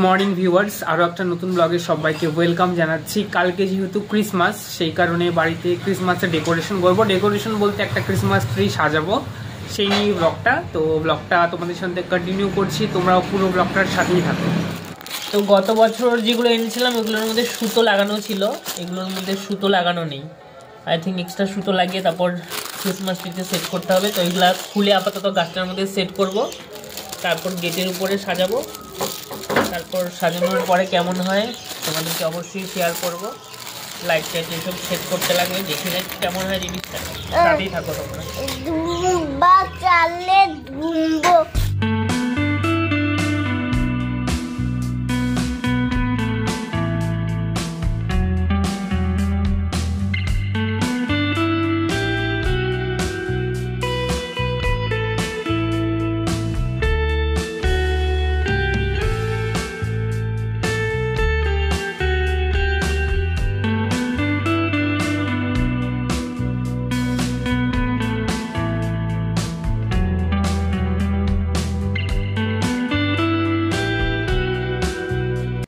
Morning viewers, আরও একটা নতুন ব্লগে সবাইকে ওয়েলকাম জানাচ্ছি। কালকে যেহেতু ক্রিসমাস, সেই কারণে বাড়িতে ক্রিসমাসের ডেকোরেশন করবো। ডেকোরেশন বলতে একটা ক্রিসমাস ট্রি সাজাবো, সেই নিয়ে ব্লগটা। তো ব্লগটা তোমাদের সাথে কন্টিনিউ করছি, তোমরাও পুরো ব্লগটার সাথেই থাকো। তো গত বছর যেগুলো এনেছিলাম এগুলোর মধ্যে সুতো লাগানো ছিল, এগুলোর মধ্যে সুতো লাগানো নেই। আই থিঙ্ক এক্সট্রা সুতো লাগিয়ে তারপর ক্রিসমাস ট্রিতে সেট করতে হবে। তো এগুলো খুলে আপাতত গাছটার মধ্যে সেট করব, তারপর গেটের উপরে সাজাবো। তারপর সাজানোর পরে কেমন হয় তোমাদেরকে অবশ্যই শেয়ার করব। লাইট টাইট এসব সেট করতে লাগবে, দেখে যাক কেমন হয় জিনিসটা। সাথেই থাকো তোমরা।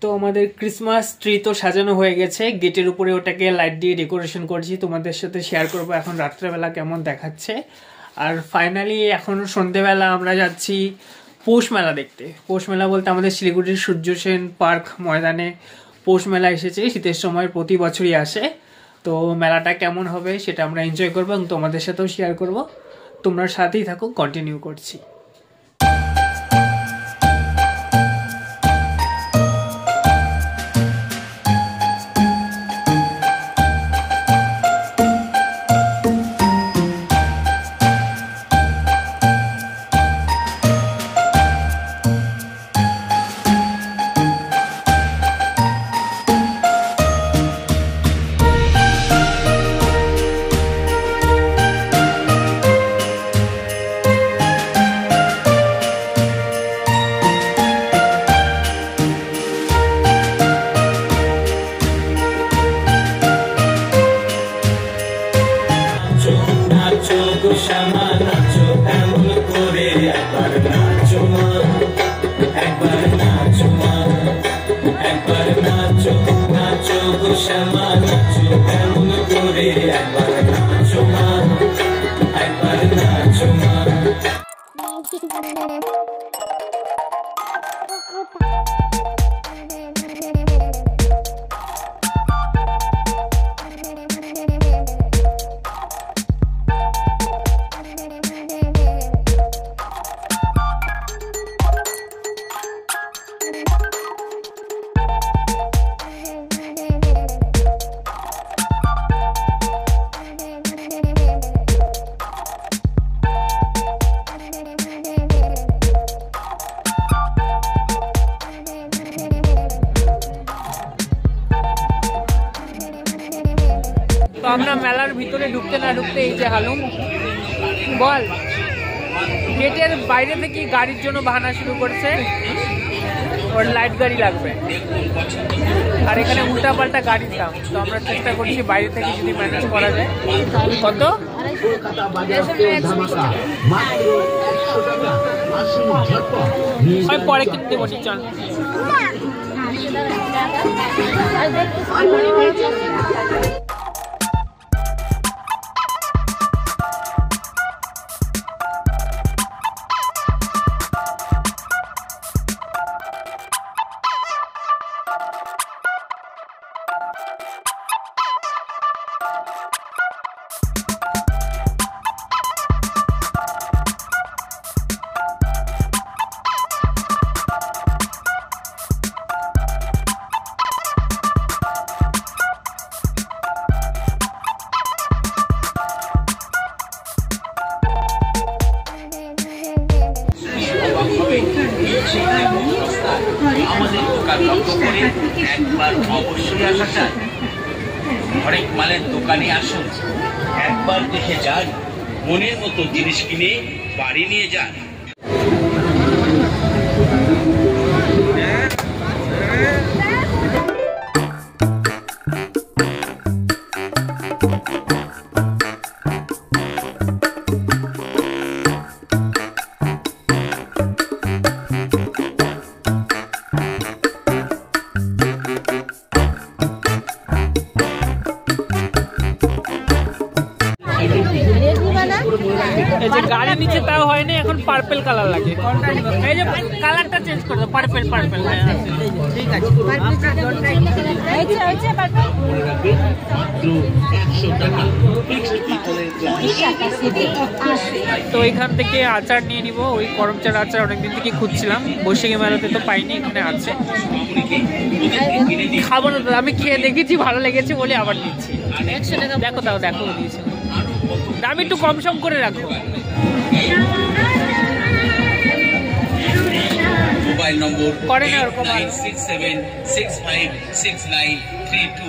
তো আমাদের ক্রিসমাস ট্রি তো সাজানো হয়ে গেছে, গেটের উপরে ওটাকে লাইট দিয়ে ডেকোরেশন করছি, তোমাদের সাথে শেয়ার করব এখন রাত্রেবেলা কেমন দেখাচ্ছে। আর ফাইনালি এখন সন্ধেবেলা আমরা যাচ্ছি পৌষ মেলা দেখতে। পৌষ মেলা বলতে আমাদের শিলিগুড়ির সূর্য সেন পার্ক ময়দানে পৌষ মেলা এসেছে, শীতের সময় প্রতি বছরই আসে। তো মেলাটা কেমন হবে সেটা আমরা এনজয় করবো এবং তোমাদের সাথেও শেয়ার করব। তোমরা সাথেই থাকো, কন্টিনিউ করছি। তো আমরা মেলার ভিতরে ঢুকতে না ঢুকতে এই যে হালুম বল গেটের বাইরে থেকে গাড়ির জন্য বাহানা শুরু করছে, ওর লাইট গাড়ি লাগবে। আর এখানে উল্টা পাল্টা গাড়ির দাম। তো আমরা চেষ্টা করছি বাইরে থেকে যদি ম্যানেজ করা যায়। কত পরে কিনতে বলি, চল। আমাদের দোকান লক্ষ্য করে একবার অবশ্যই আসা চাই। হরেক মালের দোকানে আসুন, একবার দেখে যান, মনের মতো জিনিস কিনে বাড়ি নিয়ে যান। পার্পল কালার লাগে। এই যে কালারটা চেঞ্জ করে দাও, পার্পল পার্পল। ঠিক আছে, তো এখান থেকে আচার নিয়ে নিব, ওই করমচার আচার অনেকদিন থেকে খুঁজছিলাম, বৈশাখী মেলাতে তো পাইনি, এখানে আছে। খাবো না, আমি খেয়ে দেখেছি ভালো লেগেছে বলে আবার নিচ্ছি। দেখো তাও দেখো দিয়েছে, দাম একটু কম সম করে রাখো। মোবাইল নম্বর করে না ওরকম 9676566932।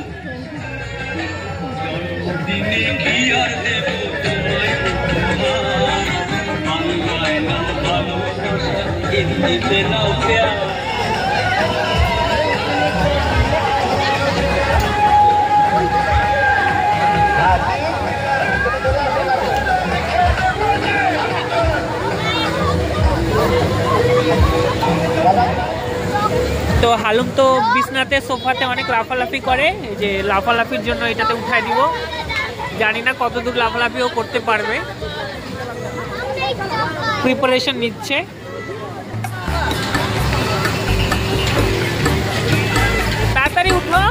তো হালুম তো বিছনাতে সোফাতে অনেক লাফালাফি করে, এই যে লাফালাফির জন্য এটাতে উঠাই দিব। জানি না কতদূর লাফালাফিও করতে পারবে, প্রিপারেশন নিচ্ছে। তাড়াতাড়ি উঠো,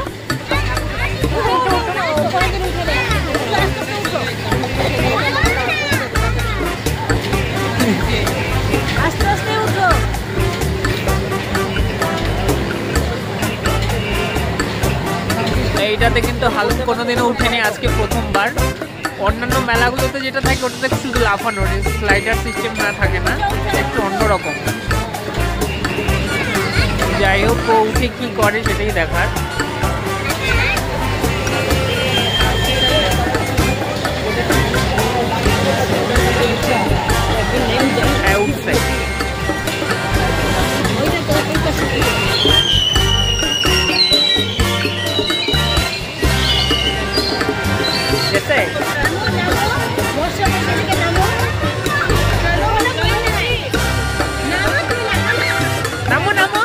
আস্তে আস্তে উঠো। এইটাতে কিন্তু হালুম কোনোদিনও উঠেনি, আজকে প্রথমবার। অন্যান্য মেলাগুলোতে যেটা থাকে ওটাতে শুধু লাফানো, স্লাইডার সিস্টেম না থাকে না, একটু অন্যরকম। যাই হোক, ও উঠে কি করে সেটাই দেখার। হ্যাঁ, উঠছে। নামো নামো,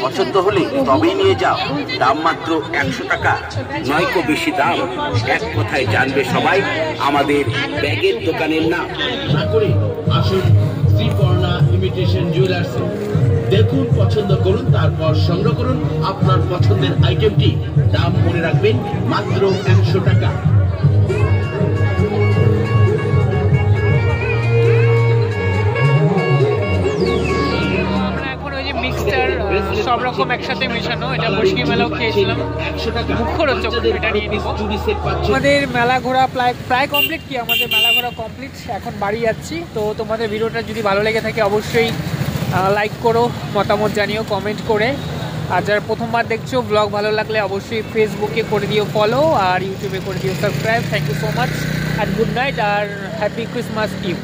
পছন্দ হলে তবেই নিয়ে যাও, দাম মাত্র 100 টাকা, নয়কো বেশি দাম। এক কথায় জানবে সবাই আমাদের ব্যাগের দোকানের নাম। আসুন শ্রীপর্ণা ইমিটেশন জুয়েলার্স, দেখুন, পছন্দ করুন, তারপর সংগ্রহ করুন আপনার পছন্দের আইটেমটি। দাম মনে রাখবেন, মাত্র 100 টাকা। সব রকম একসাথে মেশানো, এটা বৈশাখী মেলাও খেয়েছিলাম, মুখরোচক। এটা নিয়ে নিব। আমাদের মেলা ঘোরা প্রায় কমপ্লিট। কি আমাদের মেলা ঘোরা কমপ্লিট, এখন বাড়ি যাচ্ছি। তো তোমাদের ভিডিওটা যদি ভালো লেগে থাকে অবশ্যই লাইক করো, মতামত জানিও কমেন্ট করে। আর যারা প্রথমবার দেখছো, ব্লগ ভালো লাগলে অবশ্যই ফেসবুকে করে দিও ফলো, আর ইউটিউবে করে দিও subscribe. Thank you so much, and good night, আর হ্যাপি ক্রিসমাস ইভ।